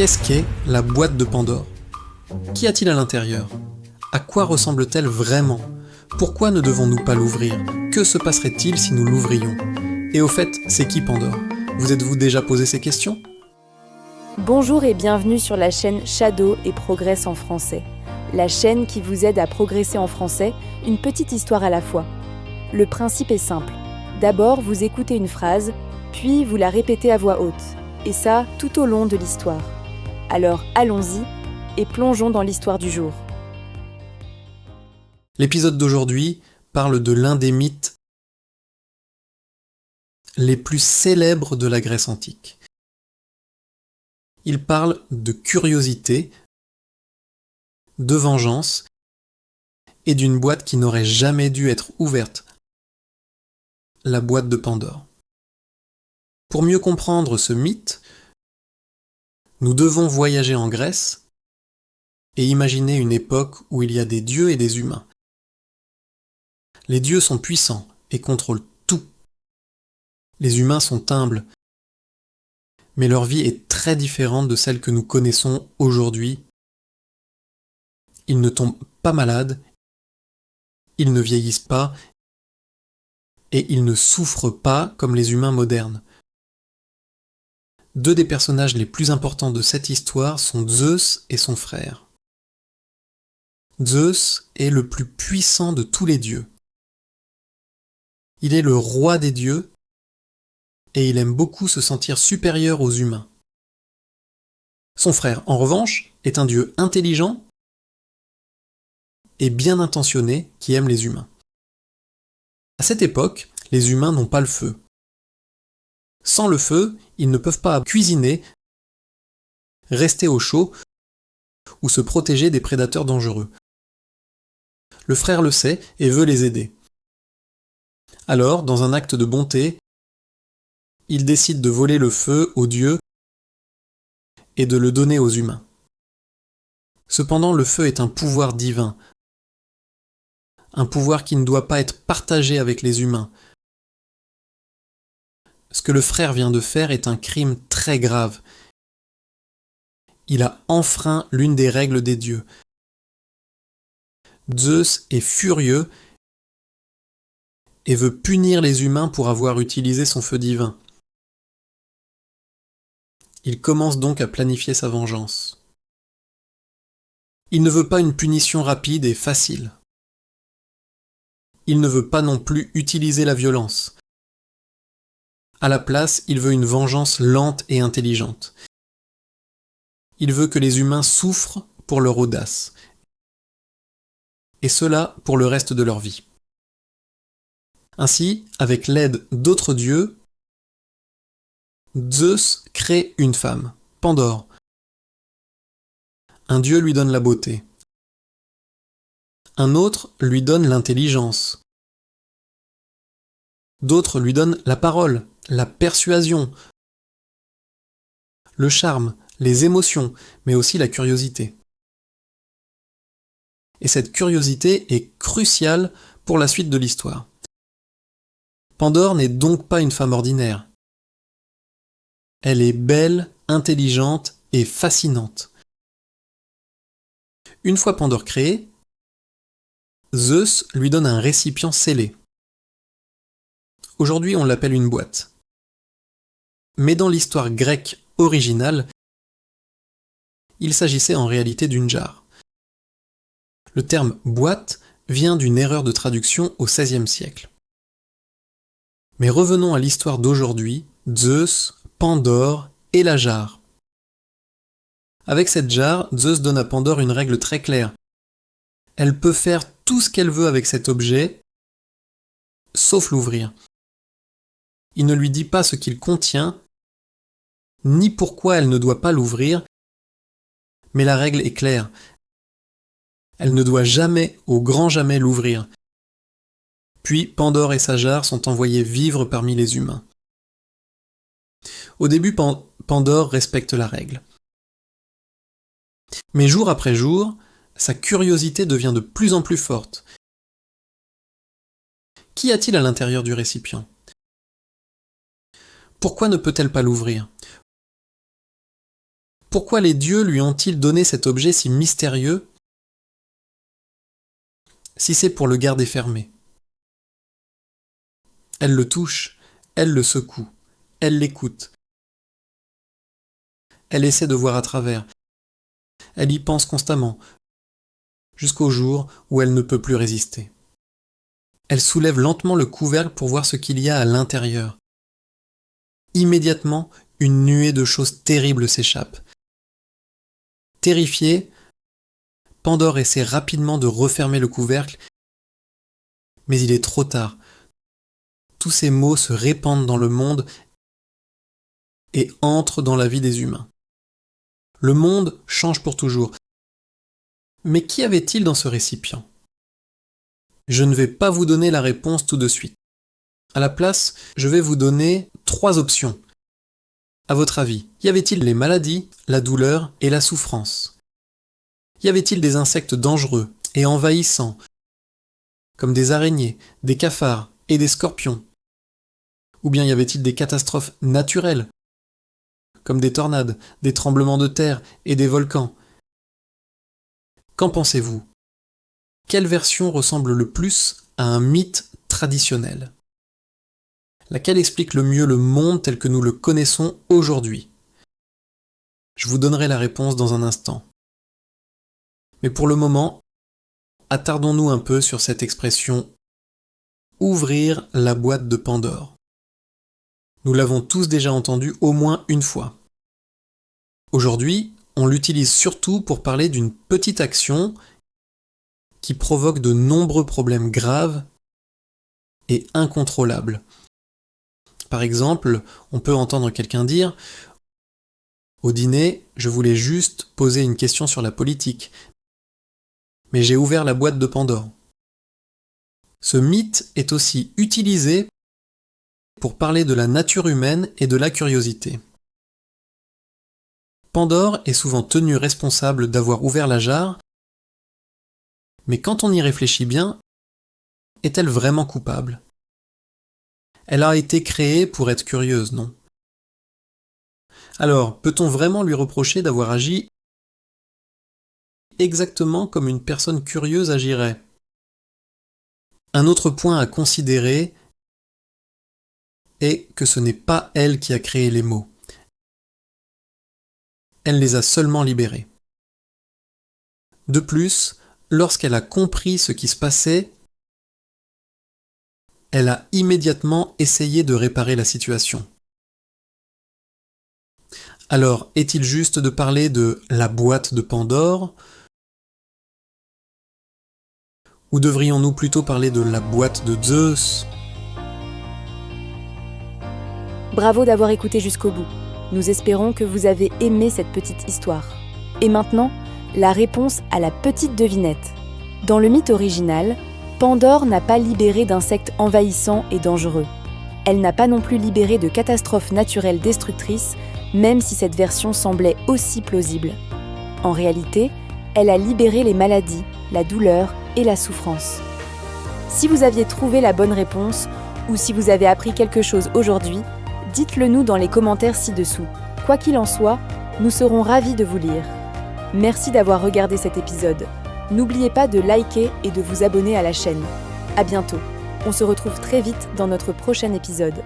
Qu'est-ce qu'est la boîte de Pandore? Qu'y a-t-il à l'intérieur? À quoi ressemble-t-elle vraiment? Pourquoi ne devons-nous pas l'ouvrir? Que se passerait-il si nous l'ouvrions? Et au fait, c'est qui Pandore? Vous êtes-vous déjà posé ces questions? Bonjour et bienvenue sur la chaîne Shadow et Progresse en français. La chaîne qui vous aide à progresser en français, une petite histoire à la fois. Le principe est simple. D'abord, vous écoutez une phrase, puis vous la répétez à voix haute. Et ça, tout au long de l'histoire. Alors allons-y et plongeons dans l'histoire du jour. L'épisode d'aujourd'hui parle de l'un des mythes les plus célèbres de la Grèce antique. Il parle de curiosité, de vengeance et d'une boîte qui n'aurait jamais dû être ouverte, la boîte de Pandore. Pour mieux comprendre ce mythe, nous devons voyager en Grèce et imaginer une époque où il y a des dieux et des humains. Les dieux sont puissants et contrôlent tout. Les humains sont humbles, mais leur vie est très différente de celle que nous connaissons aujourd'hui. Ils ne tombent pas malades, ils ne vieillissent pas et ils ne souffrent pas comme les humains modernes. Deux des personnages les plus importants de cette histoire sont Zeus et son frère. Zeus est le plus puissant de tous les dieux. Il est le roi des dieux et il aime beaucoup se sentir supérieur aux humains. Son frère, en revanche, est un dieu intelligent et bien intentionné qui aime les humains. À cette époque, les humains n'ont pas le feu. Sans le feu, ils ne peuvent pas cuisiner, rester au chaud ou se protéger des prédateurs dangereux. Le frère le sait et veut les aider. Alors, dans un acte de bonté, il décide de voler le feu aux dieux et de le donner aux humains. Cependant, le feu est un pouvoir divin, un pouvoir qui ne doit pas être partagé avec les humains. Ce que le frère vient de faire est un crime très grave. Il a enfreint l'une des règles des dieux. Zeus est furieux et veut punir les humains pour avoir utilisé son feu divin. Il commence donc à planifier sa vengeance. Il ne veut pas une punition rapide et facile. Il ne veut pas non plus utiliser la violence. À la place, il veut une vengeance lente et intelligente. Il veut que les humains souffrent pour leur audace. Et cela pour le reste de leur vie. Ainsi, avec l'aide d'autres dieux, Zeus crée une femme, Pandore. Un dieu lui donne la beauté. Un autre lui donne l'intelligence. D'autres lui donnent la parole, la persuasion, le charme, les émotions, mais aussi la curiosité. Et cette curiosité est cruciale pour la suite de l'histoire. Pandore n'est donc pas une femme ordinaire. Elle est belle, intelligente et fascinante. Une fois Pandore créée, Zeus lui donne un récipient scellé. Aujourd'hui, on l'appelle une boîte. Mais dans l'histoire grecque originale, il s'agissait en réalité d'une jarre. Le terme boîte vient d'une erreur de traduction au XVIe siècle. Mais revenons à l'histoire d'aujourd'hui, Zeus, Pandore et la jarre. Avec cette jarre, Zeus donne à Pandore une règle très claire. Elle peut faire tout ce qu'elle veut avec cet objet, sauf l'ouvrir. Il ne lui dit pas ce qu'il contient, ni pourquoi elle ne doit pas l'ouvrir, mais la règle est claire. Elle ne doit jamais, au grand jamais, l'ouvrir. Puis Pandore et sa jarre sont envoyés vivre parmi les humains. Au début, Pandore respecte la règle. Mais jour après jour, sa curiosité devient de plus en plus forte. Qu'y a-t-il à l'intérieur du récipient? Pourquoi ne peut-elle pas l'ouvrir? Pourquoi les dieux lui ont-ils donné cet objet si mystérieux si c'est pour le garder fermé? Elle le touche, elle le secoue, elle l'écoute. Elle essaie de voir à travers. Elle y pense constamment, jusqu'au jour où elle ne peut plus résister. Elle soulève lentement le couvercle pour voir ce qu'il y a à l'intérieur. Immédiatement, une nuée de choses terribles s'échappe. Terrifiée, Pandore essaie rapidement de refermer le couvercle, mais il est trop tard. Tous ces maux se répandent dans le monde et entrent dans la vie des humains. Le monde change pour toujours. Mais qu'y avait-il dans ce récipient? Je ne vais pas vous donner la réponse tout de suite. À la place, je vais vous donner 3 options. À votre avis, y avait-il les maladies, la douleur et la souffrance? Y avait-il des insectes dangereux et envahissants, comme des araignées, des cafards et des scorpions? Ou bien y avait-il des catastrophes naturelles, comme des tornades, des tremblements de terre et des volcans? Qu'en pensez-vous? Quelle version ressemble le plus à un mythe traditionnel? Laquelle explique le mieux le monde tel que nous le connaissons aujourd'hui? Je vous donnerai la réponse dans un instant. Mais pour le moment, attardons-nous un peu sur cette expression « ouvrir la boîte de Pandore ». Nous l'avons tous déjà entendu au moins une fois. Aujourd'hui, on l'utilise surtout pour parler d'une petite action qui provoque de nombreux problèmes graves et incontrôlables. Par exemple, on peut entendre quelqu'un dire « Au dîner, je voulais juste poser une question sur la politique, mais j'ai ouvert la boîte de Pandore ». Ce mythe est aussi utilisé pour parler de la nature humaine et de la curiosité. Pandore est souvent tenue responsable d'avoir ouvert la jarre, mais quand on y réfléchit bien, est-elle vraiment coupable? Elle a été créée pour être curieuse, non? Alors, peut-on vraiment lui reprocher d'avoir agi exactement comme une personne curieuse agirait? Un autre point à considérer est que ce n'est pas elle qui a créé les mots. Elle les a seulement libérés. De plus, lorsqu'elle a compris ce qui se passait, elle a immédiatement essayé de réparer la situation. Alors, est-il juste de parler de la boîte de Pandore? Ou devrions-nous plutôt parler de la boîte de Zeus? Bravo d'avoir écouté jusqu'au bout. Nous espérons que vous avez aimé cette petite histoire. Et maintenant, la réponse à la petite devinette. Dans le mythe original, Pandore n'a pas libéré d'insectes envahissants et dangereux. Elle n'a pas non plus libéré de catastrophes naturelles destructrices, même si cette version semblait aussi plausible. En réalité, elle a libéré les maladies, la douleur et la souffrance. Si vous aviez trouvé la bonne réponse, ou si vous avez appris quelque chose aujourd'hui, dites-le nous dans les commentaires ci-dessous. Quoi qu'il en soit, nous serons ravis de vous lire. Merci d'avoir regardé cet épisode. N'oubliez pas de liker et de vous abonner à la chaîne. À bientôt. On se retrouve très vite dans notre prochain épisode.